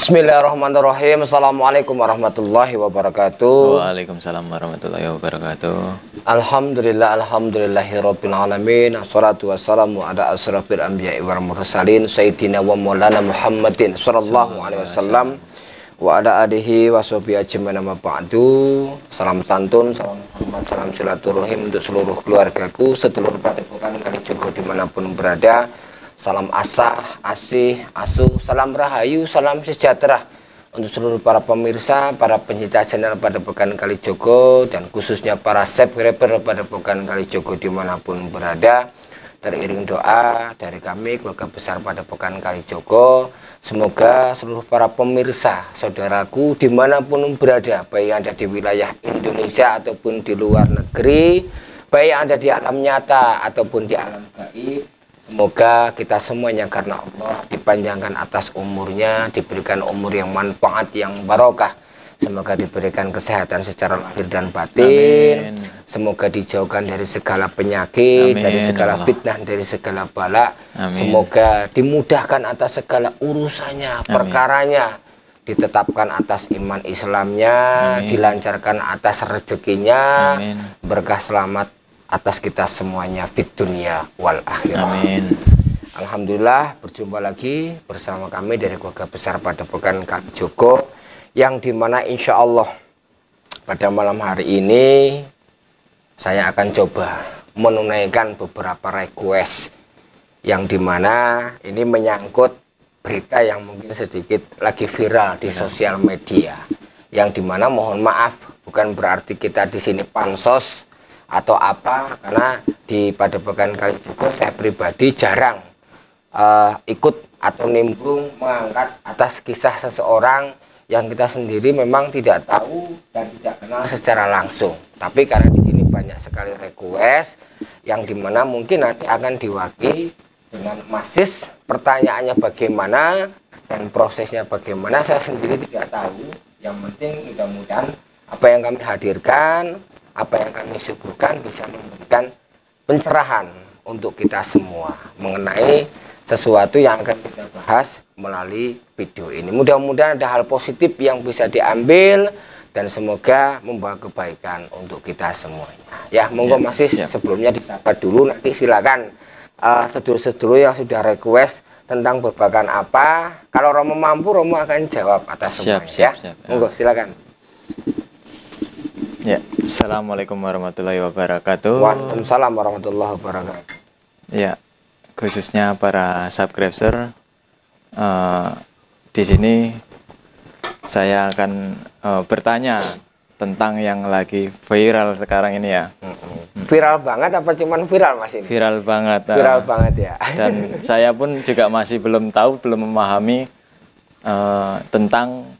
Bismillahirrahmanirrahim. Assalamualaikum warahmatullahi wabarakatuh. Waalaikumsalam warahmatullahi wabarakatuh. Alhamdulillahirabbil alamin. Assalatu wassalamu ala asrofil anbiya'i wal mursalin sayyidina wa maulana Muhammadin sallallahu alaihi wasallam wa ala alihi wa sahbihi ajmain amma ba'du. Salam santun, salam hormat, salam silaturahim untuk seluruh keluargaku, sedulur padepokan Kalijogo dimanapun berada. Salam asah, asih, asuh, salam rahayu, salam sejahtera untuk seluruh para pemirsa, para pencinta channel Padepokan Kalijogo, dan khususnya para subscriber Padepokan Kalijogo dimanapun berada. Teriring doa dari kami keluarga besar Padepokan Kalijogo, semoga seluruh para pemirsa, saudaraku dimanapun berada, baik yang ada di wilayah Indonesia ataupun di luar negeri, baik yang ada di alam nyata ataupun di alam gaib, semoga kita semuanya karena Allah dipanjangkan atas umurnya, diberikan umur yang manfaat, yang barokah. Semoga diberikan kesehatan secara lahir dan batin. Amin. Semoga dijauhkan dari segala penyakit, amin, dari segala fitnah, dari segala bala. Amin. Semoga dimudahkan atas segala urusannya, amin, perkaranya. Ditetapkan atas iman Islamnya, amin, dilancarkan atas rezekinya, amin, berkah selamat atas kita semuanya di dunia wal akhirah. Amin. Alhamdulillah, berjumpa lagi bersama kami dari keluarga besar Padepokan Kalijogo, yang dimana insya Allah pada malam hari ini saya akan coba menunaikan beberapa request yang dimana ini menyangkut berita yang mungkin sedikit lagi viral di sosial media, yang dimana mohon maaf bukan berarti kita di sini pansos atau apa, karena di Padepokan Kalijogo saya pribadi jarang ikut atau nimbrung mengangkat atas kisah seseorang yang kita sendiri memang tidak tahu dan tidak kenal secara langsung. Tapi karena di sini banyak sekali request yang dimana mungkin nanti akan diwakili dengan masis pertanyaannya bagaimana dan prosesnya bagaimana, saya sendiri tidak tahu. Yang penting mudah-mudahan apa yang kami hadirkan, apa yang kami suguhkan bisa memberikan pencerahan untuk kita semua mengenai sesuatu yang akan kita bahas melalui video ini. Mudah-mudahan ada hal positif yang bisa diambil dan semoga membawa kebaikan untuk kita semuanya. Ya, monggo masih sebelumnya disapa dulu, nanti silakan sedulur-sedulur yang sudah request tentang berbakan apa. Kalau Romo mampu, Romo akan jawab atas semuanya. Siap. Monggo silakan. Ya, assalamualaikum warahmatullahi wabarakatuh. Waalaikumsalam warahmatullahi wabarakatuh. Ya, khususnya para subscriber, di sini saya akan bertanya tentang yang lagi viral sekarang ini ya. Viral banget apa cuman viral Mas ini? Viral banget. Viral banget ya. Dan saya pun juga masih belum tahu, belum memahami tentang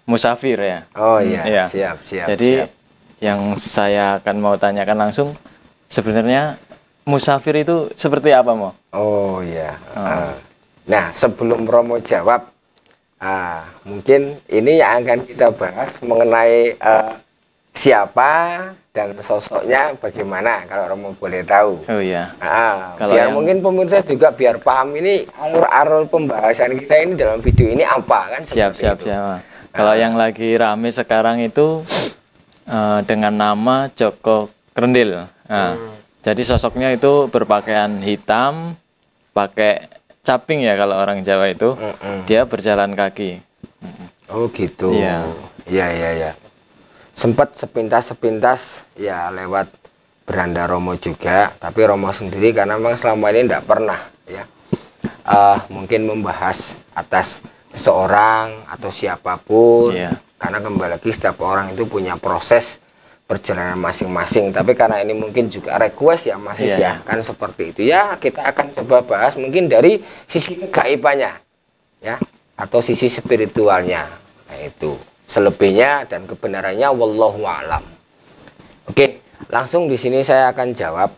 musafir ya. Oh iya, ya. Siap. Jadi yang saya akan mau tanyakan langsung, sebenarnya musafir itu seperti apa, Mo? Oh iya. Nah, sebelum Romo jawab, mungkin ini yang akan kita bahas mengenai siapa dan sosoknya bagaimana, kalau Romo boleh tahu. Oh iya. Kalau biar mungkin pemirsa juga biar paham ini alur-alur pembahasan kita ini dalam video ini apa kan? Siap. Kalau yang lagi rame sekarang itu dengan nama Joko Krendil. Jadi sosoknya itu berpakaian hitam, pakai caping ya kalau orang Jawa itu. Dia berjalan kaki. Oh gitu. Iya. Iya. Sempat sepintas ya lewat beranda Romo juga, tapi Romo sendiri karena memang selama ini tidak pernah ya mungkin membahas atas seseorang atau siapapun, karena kembali lagi setiap orang itu punya proses perjalanan masing-masing. Tapi karena ini mungkin juga request ya Mas ya, kan seperti itu ya, kita akan coba bahas mungkin dari sisi kegaibannya ya, atau sisi spiritualnya. Nah itu selebihnya dan kebenarannya wallahu a'lam. Oke, langsung di sini saya akan jawab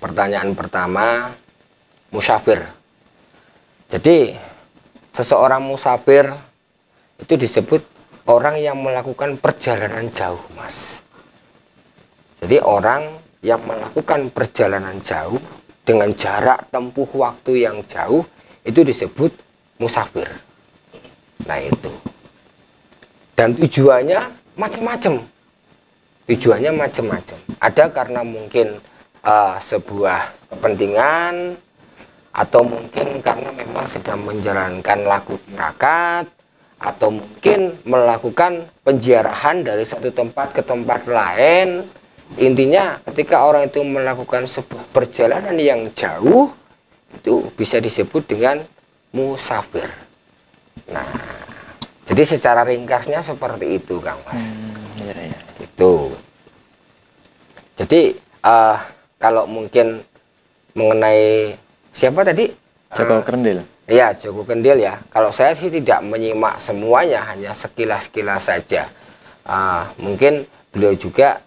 pertanyaan pertama, musafir. Jadi seseorang musafir itu disebut orang yang melakukan perjalanan jauh, Mas. Jadi orang yang melakukan perjalanan jauh dengan jarak tempuh waktu yang jauh itu disebut musafir. Nah itu. Dan tujuannya macam-macam. Tujuannya macam-macam. Ada karena mungkin sebuah kepentingan, atau mungkin karena memang sedang menjalankan laku tirakat, atau mungkin melakukan penziarahan dari satu tempat ke tempat lain. Intinya ketika orang itu melakukan sebuah perjalanan yang jauh, itu bisa disebut dengan musafir. Nah, jadi secara ringkasnya seperti itu, Kang Mas. Iya. Itu. Jadi kalau mungkin mengenai siapa tadi? Joko Krendil. Iya, Joko Kendil ya. Kalau saya sih tidak menyimak semuanya, hanya sekilas-kilas saja. Mungkin beliau juga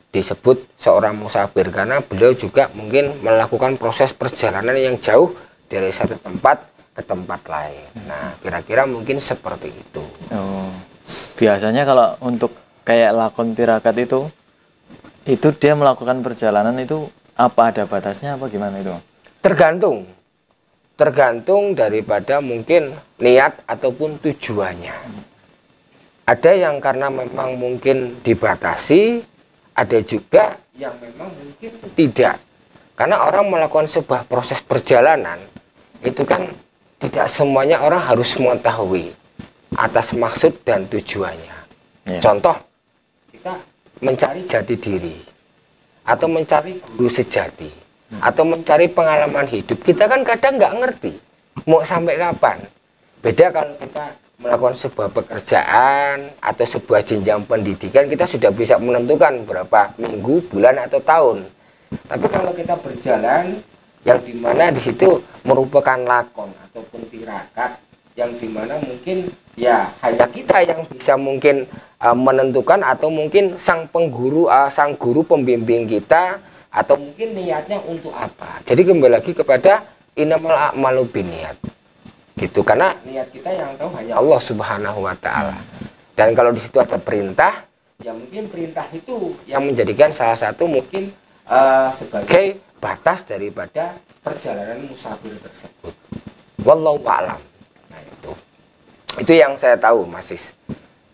disebut seorang musafir karena beliau juga mungkin melakukan proses perjalanan yang jauh dari satu tempat ke tempat lain. Nah, kira-kira mungkin seperti itu. Oh. Biasanya kalau untuk kayak lakon tirakat itu dia melakukan perjalanan itu apa ada batasnya apa gimana itu? Tergantung daripada mungkin niat ataupun tujuannya. Ada yang karena memang mungkin dibatasi, ada juga yang memang mungkin tidak. Karena orang melakukan sebuah proses perjalanan, itu kan tidak semuanya orang harus mengetahui atas maksud dan tujuannya. Yeah. Contoh, kita mencari jati diri, atau mencari guru sejati, atau mencari pengalaman hidup, kita kan kadang nggak ngerti mau sampai kapan. Beda kalau kita melakukan sebuah pekerjaan atau sebuah jenjang pendidikan, kita sudah bisa menentukan berapa minggu, bulan, atau tahun. Tapi kalau kita berjalan, yang dimana di situ merupakan lakon ataupun tirakat, yang dimana mungkin ya hanya kita yang bisa mungkin menentukan, atau mungkin sang guru pembimbing kita, atau mungkin niatnya untuk apa. Jadi kembali lagi kepada innamal a'malu binniyat. Gitu, karena niat kita yang tahu hanya Allah Subhanahu wa taala. Dan kalau di situ ada perintah, ya mungkin perintah itu yang menjadikan salah satu mungkin sebagai batas daripada perjalanan musafir tersebut. Wallahu a'lam. Nah, itu yang saya tahu, Mas Is.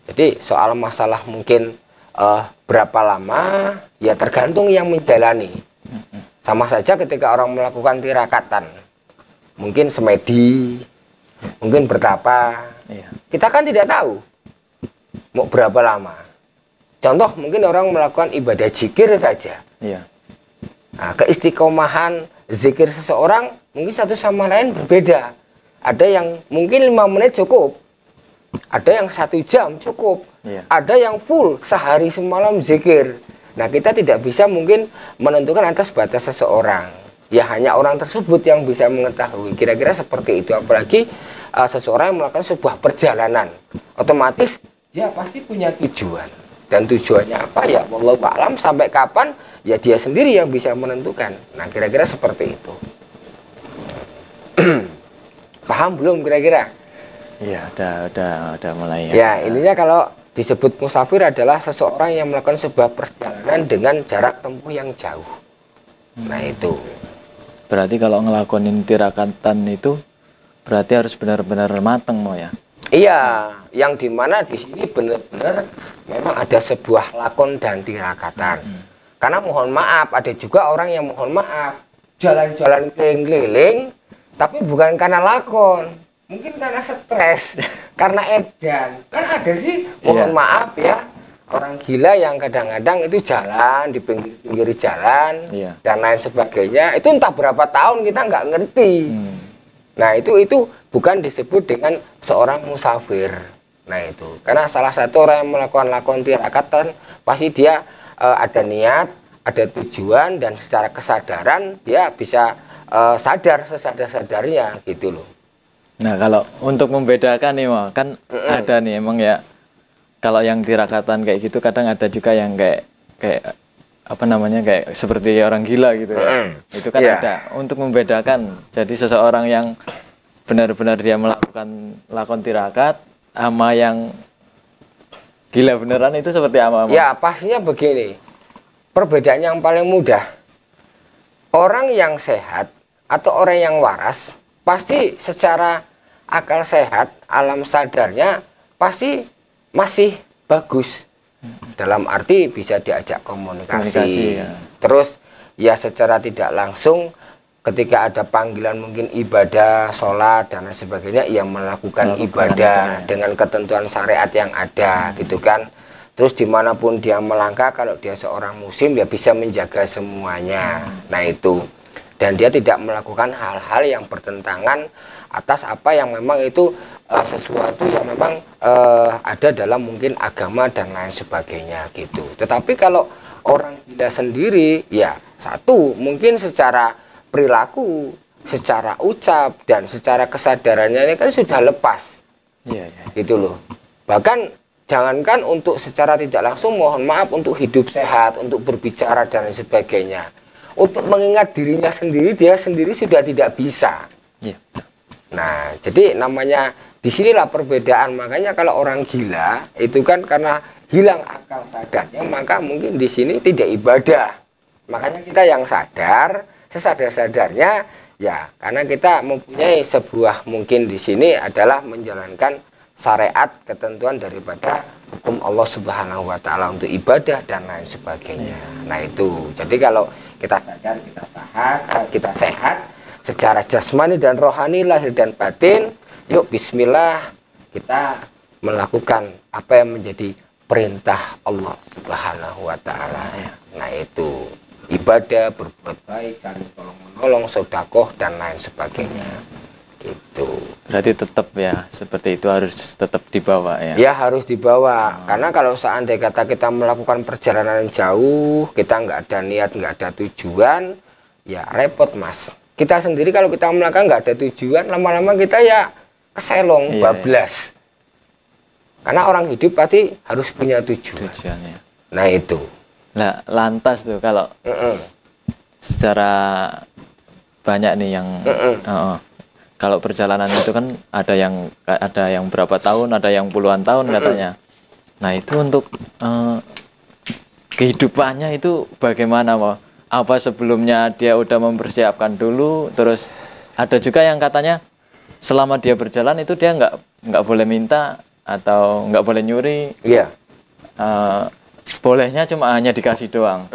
Jadi soal masalah mungkin berapa lama, ya tergantung yang menjalani. Sama saja ketika orang melakukan tirakatan, mungkin semedi, mungkin bertapa, kita kan tidak tahu mau berapa lama. Contoh, mungkin orang melakukan ibadah zikir saja. Nah, keistiqomahan zikir seseorang mungkin satu sama lain berbeda. Ada yang mungkin 5 menit cukup, ada yang 1 jam cukup, ada yang full sehari semalam zikir. Nah, kita tidak bisa mungkin menentukan atas batas seseorang. Ya hanya orang tersebut yang bisa mengetahui. Kira-kira seperti itu. Apalagi seseorang yang melakukan sebuah perjalanan, otomatis dia pasti punya tujuan. Dan tujuannya apa ya? Wallahu a'lam, sampai kapan ya dia sendiri yang bisa menentukan. Nah, kira-kira seperti itu. Paham belum kira-kira? Iya, udah mulai. Ya, ininya kalau disebut musafir adalah seseorang yang melakukan sebuah perjalanan dengan jarak tempuh yang jauh. Nah, itu. Berarti kalau ngelakonin tirakatan itu berarti harus benar-benar mateng mau ya? Iya, yang dimana di sini benar-benar memang ada sebuah lakon dan tirakatan. Karena mohon maaf, ada juga orang yang mohon maaf jalan-jalan keliling-keliling, tapi bukan karena lakon, mungkin karena stres, karena edan. Kan ada sih, mohon maaf ya, orang gila yang kadang-kadang itu jalan di pinggir jalan dan lain sebagainya. Itu entah berapa tahun kita nggak ngerti. Nah, itu bukan disebut dengan seorang musafir. Nah, itu karena salah satu orang yang melakukan lakon tirakatan pasti dia ada niat, ada tujuan, dan secara kesadaran dia bisa sadar sesadar-sadarnya gitu loh. Nah, kalau untuk membedakan nih Mo, kan ada nih emang ya, kalau yang tirakatan kayak gitu kadang ada juga yang kayak apa namanya, kayak seperti orang gila gitu ya. Itu kan ada. Untuk membedakan, jadi seseorang yang benar-benar dia melakukan lakon tirakat sama yang gila beneran itu seperti apa? Ya, pastinya begini. Perbedaan yang paling mudah. Orang yang sehat atau orang yang waras pasti secara akal sehat, alam sadarnya pasti masih bagus. Dalam arti bisa diajak komunikasi. Ya. Terus ya secara tidak langsung ketika ada panggilan mungkin ibadah, sholat dan lain sebagainya, ia melakukan ibadah dengan ketentuan syariat yang ada, gitu kan. Terus dimanapun dia melangkah, kalau dia seorang muslim, dia bisa menjaga semuanya. Nah itu. Dan dia tidak melakukan hal-hal yang bertentangan atas apa yang memang itu sesuatu yang memang ada dalam mungkin agama dan lain sebagainya gitu. Tetapi kalau orang gila sendiri, ya satu, mungkin secara perilaku, secara ucap, dan secara kesadarannya ini kan sudah lepas. Gitu loh. Bahkan jangankan untuk secara tidak langsung, mohon maaf, untuk hidup sehat, untuk berbicara dan lain sebagainya. Untuk mengingat dirinya sendiri, dia sendiri sudah tidak bisa. Nah, jadi namanya disinilah perbedaan. Makanya kalau orang gila itu kan karena hilang akal sadarnya, maka mungkin di sini tidak ibadah. Makanya kita yang sadar, sesadar-sadarnya, ya karena kita mempunyai sebuah mungkin di sini adalah menjalankan syariat, ketentuan daripada hukum Allah Subhanahu wa taala untuk ibadah dan lain sebagainya. Nah itu. Jadi kalau kita sadar, kita sehat secara jasmani dan rohani, lahir dan batin, yuk bismillah kita melakukan apa yang menjadi perintah Allah Subhanahu wa taala. Nah itu. Ibadah, berbuat baik, saling tolong menolong, sedekah dan lain sebagainya. Gitu. Berarti tetap ya seperti itu harus tetap dibawa ya. Ya harus dibawa. Karena kalau seandainya kata kita melakukan perjalanan jauh, kita nggak ada niat, nggak ada tujuan, ya repot mas. Kita sendiri kalau kita melakukan nggak ada tujuan, lama-lama kita ya keselong, bablas. Karena orang hidup pasti harus punya tujuannya. Nah itu. Nah lantas tuh kalau secara banyak nih yang kalau perjalanan itu kan ada yang berapa tahun, ada yang puluhan tahun katanya. Nah itu untuk kehidupannya itu bagaimana, Pak? Apa sebelumnya dia udah mempersiapkan dulu? Terus ada juga yang katanya selama dia berjalan itu dia nggak boleh minta atau nggak boleh nyuri. Iya. Bolehnya cuma hanya dikasih doang.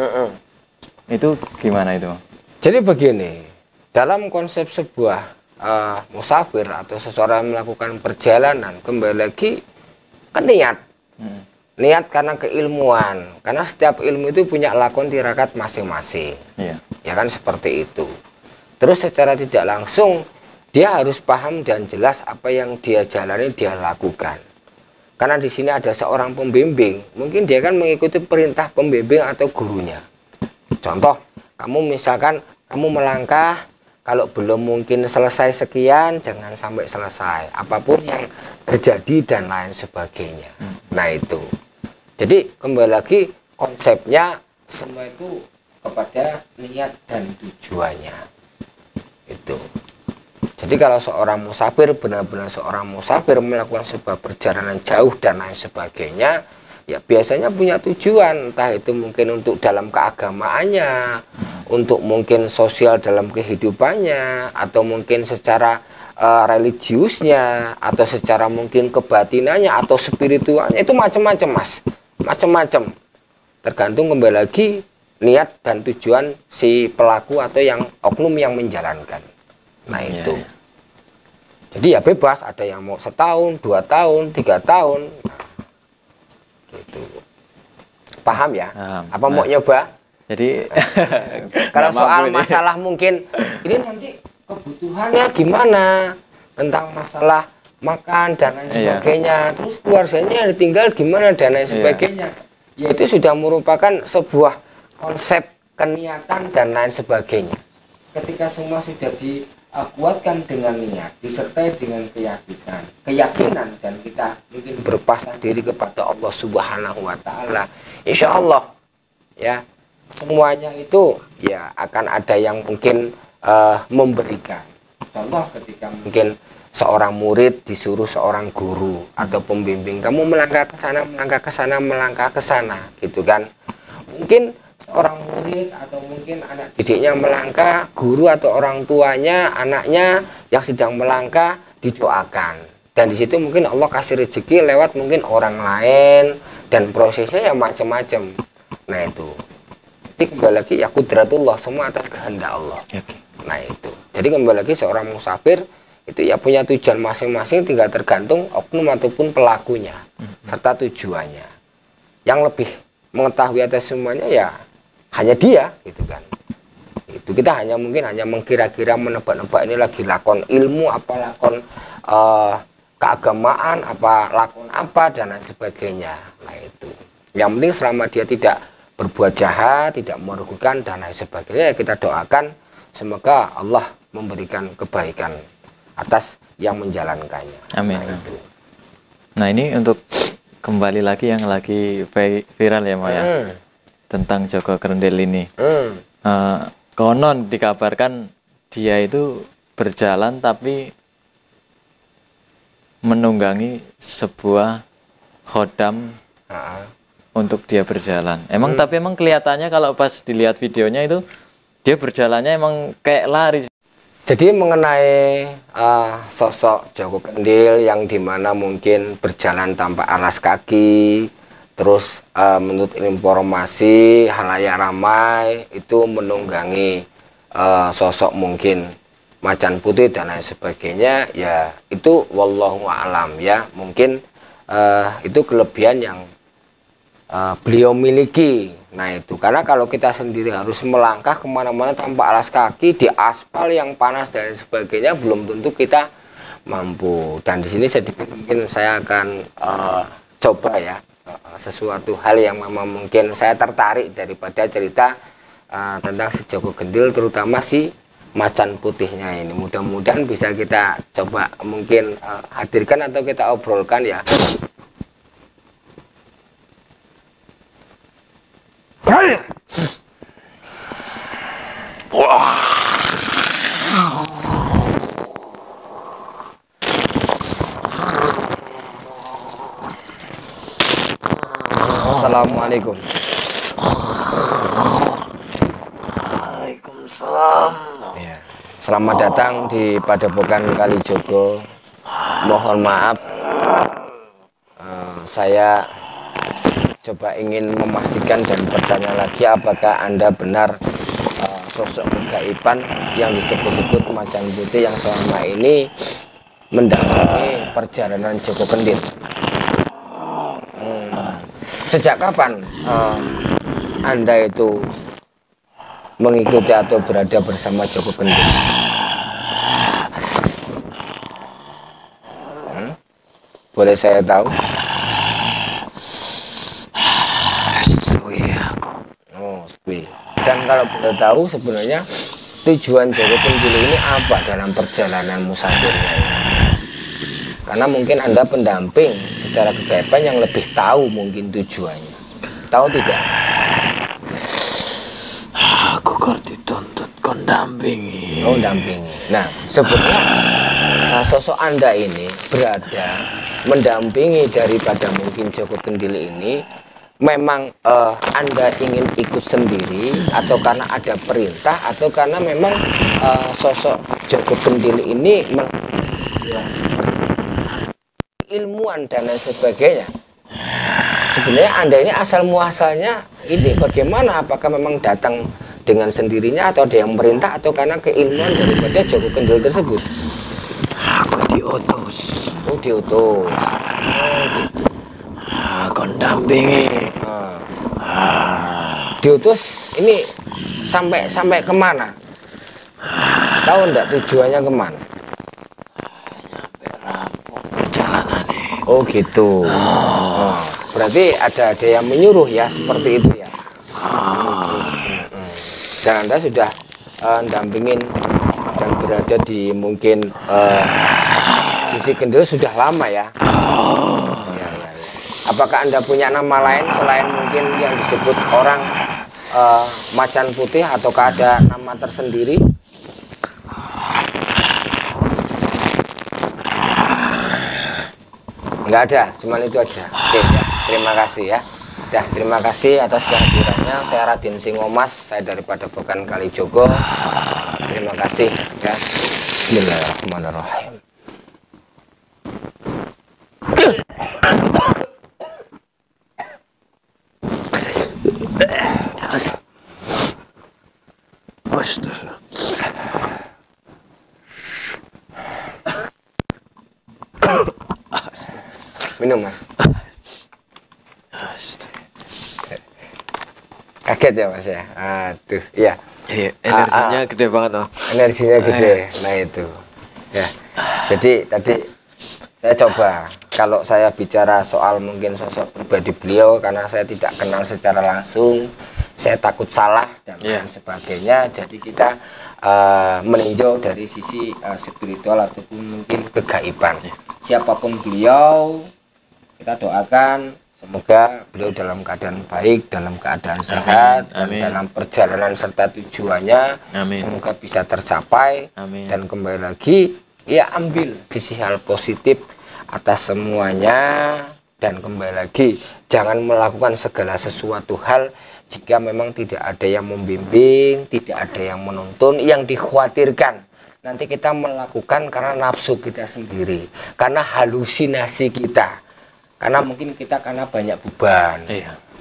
Itu gimana itu? Jadi begini, dalam konsep sebuah musafir atau seseorang melakukan perjalanan, kembali lagi ke niat. Niat karena keilmuan, karena setiap ilmu itu punya lakon tirakat masing-masing. Ya kan seperti itu. Terus secara tidak langsung dia harus paham dan jelas apa yang dia jalani, dia lakukan. Karena di sini ada seorang pembimbing, mungkin dia kan mengikuti perintah pembimbing atau gurunya. Contoh, kamu misalkan kamu melangkah, kalau belum mungkin selesai sekian, jangan sampai selesai. Apapun yang terjadi dan lain sebagainya. Nah itu. Jadi kembali lagi konsepnya semua itu kepada niat dan tujuannya. Itu. Jadi kalau seorang musafir, benar-benar seorang musafir melakukan sebuah perjalanan jauh dan lain sebagainya, ya biasanya punya tujuan. Entah itu mungkin untuk dalam keagamaannya, untuk mungkin sosial dalam kehidupannya, atau mungkin secara religiusnya, atau secara mungkin kebatinannya, atau spiritualnya, itu macam-macam mas, macam-macam. Tergantung kembali lagi niat dan tujuan si pelaku atau yang oknum yang menjalankan. Nah itu. Jadi ya bebas, ada yang mau setahun, 2 tahun, 3 tahun. Nah, gitu. Paham ya? Apa mau nyoba? Jadi kalau soal masalah mungkin ini nanti kebutuhannya gimana, tentang masalah makan dan lain sebagainya, terus keluarganya ditinggal gimana dan lain sebagainya, ya itu sudah merupakan sebuah konsep keniatan dan lain sebagainya. Ketika semua sudah dikuatkan dengan niat, disertai dengan keyakinan dan kita mungkin berpasrah diri kepada Allah Subhanahu wa taala, insya Allah ya semuanya itu ya akan ada yang mungkin memberikan. Contoh ketika mungkin seorang murid disuruh seorang guru atau pembimbing, kamu melangkah ke sana, melangkah ke sana, melangkah ke sana, gitu kan. Mungkin seorang murid atau mungkin anak didiknya melangkah, guru atau orang tuanya, anaknya yang sedang melangkah, didoakan. Dan di situ mungkin Allah kasih rezeki lewat mungkin orang lain dan prosesnya ya macam-macam. Nah itu. Tapi kembali lagi ya kudratullah, semua atas kehendak Allah. Nah itu. Jadi kembali lagi seorang musafir itu ya punya tujuan masing-masing, tinggal tergantung oknum ataupun pelakunya serta tujuannya. Yang lebih mengetahui atas semuanya ya hanya dia gitu kan. Itu kita hanya mungkin hanya mengkira-kira, menebak-nebak ini lagi lakon ilmu apa, lakon keagamaan apa, lakon apa dan lain sebagainya. Nah itu. Yang penting selama dia tidak berbuat jahat, tidak merugikan dan lain sebagainya, ya kita doakan semoga Allah memberikan kebaikan atas yang menjalankannya. Amin. Nah, itu. Nah ini untuk kembali lagi yang lagi viral ya Maya, tentang Joko Grendel ini. Konon dikabarkan dia itu berjalan tapi menunggangi sebuah khodam untuk dia berjalan. Emang tapi emang kelihatannya kalau pas dilihat videonya itu dia berjalannya emang kayak lari. Jadi mengenai sosok Joko Grendel yang dimana mungkin berjalan tanpa alas kaki, terus menurut informasi halayak ramai itu menunggangi sosok mungkin macan putih dan lain sebagainya, ya itu wallahu a'lam ya, mungkin itu kelebihan yang beliau miliki. Nah itu karena kalau kita sendiri harus melangkah kemana-mana tanpa alas kaki di aspal yang panas dan sebagainya, belum tentu kita mampu. Dan di sini sedikit mungkin saya akan coba ya sesuatu hal yang memang mungkin saya tertarik daripada cerita tentang si Joko Grendel, terutama si macan putihnya ini. Mudah-mudahan bisa kita coba mungkin hadirkan atau kita obrolkan ya. Assalamualaikum. Waalaikumsalam. Ya. Selamat datang di Padepokan Kalijogo. Mohon maaf, saya coba ingin memastikan dan bertanya lagi, apakah Anda benar sosok kegaiban yang disebut-sebut macan putih yang selama ini mendampingi perjalanan Joko Grendel? Sejak kapan Anda itu mengikuti atau berada bersama Joko Grendel? Boleh saya tahu? Dan kalau boleh tahu sebenarnya tujuan Joko Grendel ini apa dalam perjalanan musafirnya ini? Karena mungkin Anda pendamping secara kegaiban yang lebih tahu mungkin tujuannya. Tahu tidak? Aku kok dituntut kon dampingi. Oh, dampingi. Nah, sebenarnya sosok Anda ini berada mendampingi daripada mungkin Joko Grendel ini, memang Anda ingin ikut sendiri atau karena ada perintah atau karena memang sosok Joko Grendel ini ilmuwan dan lain sebagainya. Sebenarnya Anda ini asal muasalnya ini bagaimana? Apakah memang datang dengan sendirinya atau ada yang merintah atau karena keilmuan daripada Joko Grendel tersebut? Aku diutus. Oh, diutus. Gitu. Kon dampingi. Diutus ini sampai kemana? Tahu enggak tujuannya kemana? Perjalanan ini. Oh gitu. Berarti ada yang menyuruh ya seperti itu ya. Dan Anda sudah dampingin dan berada di mungkin sisi Grendel sudah lama ya. Ya. Apakah Anda punya nama lain selain mungkin yang disebut orang macan putih ataukah ada nama tersendiri? Enggak ada, cuman itu aja. Oke, ya, terima kasih ya. Ya, terima kasih atas kehadirannya. Saya Raden Singomas, saya dari Padepokan Kalijogo. Terima kasih ya. Bismillahirrahmanirrahim. Astaga. Minum Mas. Astaga. Kaget ya Mas ya. Aduh, iya. Iya, energinya gede banget loh. Energinya gede. Nah itu. Ya. Jadi tadi saya coba kalau saya bicara soal mungkin sosok pribadi beliau karena saya tidak kenal secara langsung, saya takut salah dan lain sebagainya. Jadi kita meninjau dari sisi spiritual ataupun mungkin kegaiban. Siapapun beliau, kita doakan semoga beliau dalam keadaan baik, dalam keadaan sehat, dan dalam perjalanan serta tujuannya semoga bisa tercapai. Dan kembali lagi, ya ambil sisi hal positif atas semuanya, dan kembali lagi jangan melakukan segala sesuatu hal jika memang tidak ada yang membimbing, tidak ada yang menuntun. Yang dikhawatirkan nanti kita melakukan karena nafsu kita sendiri, karena halusinasi kita, karena mungkin kita karena banyak beban,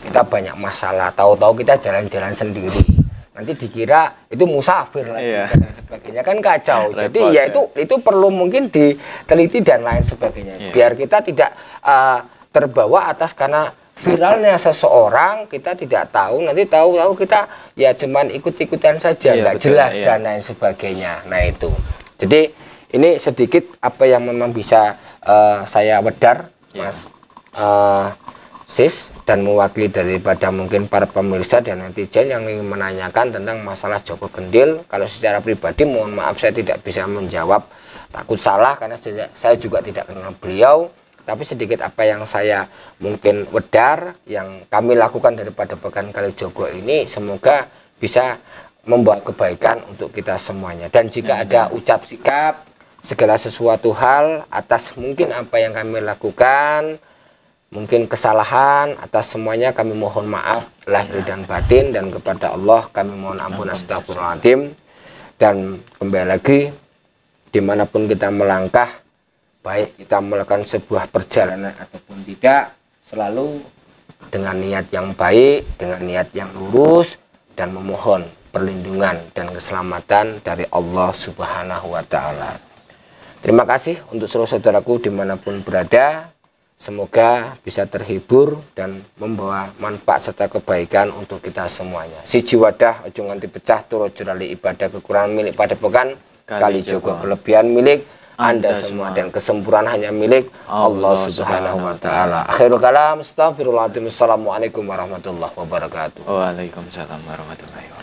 kita banyak masalah, tahu-tahu kita jalan-jalan sendiri, nanti dikira itu musafir lagi dan sebagainya, kan kacau. Jadi ya itu perlu mungkin diteliti dan lain sebagainya, biar kita tidak terbawa atas karena viralnya seseorang, kita tidak tahu, nanti tahu-tahu kita ya cuman ikut-ikutan saja, nggak jelas dan lain sebagainya. Nah itu, jadi ini sedikit apa yang memang bisa saya wedar, Mas Sis, dan mewakili daripada mungkin para pemirsa dan netizen yang ingin menanyakan tentang masalah Joko Gendil. Kalau secara pribadi mohon maaf saya tidak bisa menjawab, takut salah karena saya juga tidak kenal beliau. Tapi sedikit apa yang saya mungkin wedar, yang kami lakukan daripada Pekan Kalijogo ini, semoga bisa membawa kebaikan untuk kita semuanya. Dan jika ada ucap sikap, segala sesuatu hal atas mungkin apa yang kami lakukan, mungkin kesalahan, atas semuanya kami mohon maaf lahir dan batin, dan kepada Allah kami mohon ampun, astagfirullahaladzim. Dan kembali lagi, dimanapun kita melangkah, baik kita melakukan sebuah perjalanan ataupun tidak, selalu dengan niat yang baik, dengan niat yang lurus, dan memohon perlindungan dan keselamatan dari Allah Subhanahu wa Ta'ala. Terima kasih untuk seluruh saudaraku dimanapun berada. Semoga bisa terhibur dan membawa manfaat serta kebaikan untuk kita semuanya. Siji wadah ojo nganti pecah, turu jurali ibadah kekurangan milik pada Pekan Kalijogo, kelebihan milik Anda semua, dan kesempurnaan hanya milik Allah Subhanahu wa Ta'ala. Akhirul kalam, astagfirullahaladzim. Assalamualaikum warahmatullahi wabarakatuh. Waalaikumsalam warahmatullahi wabarakatuh.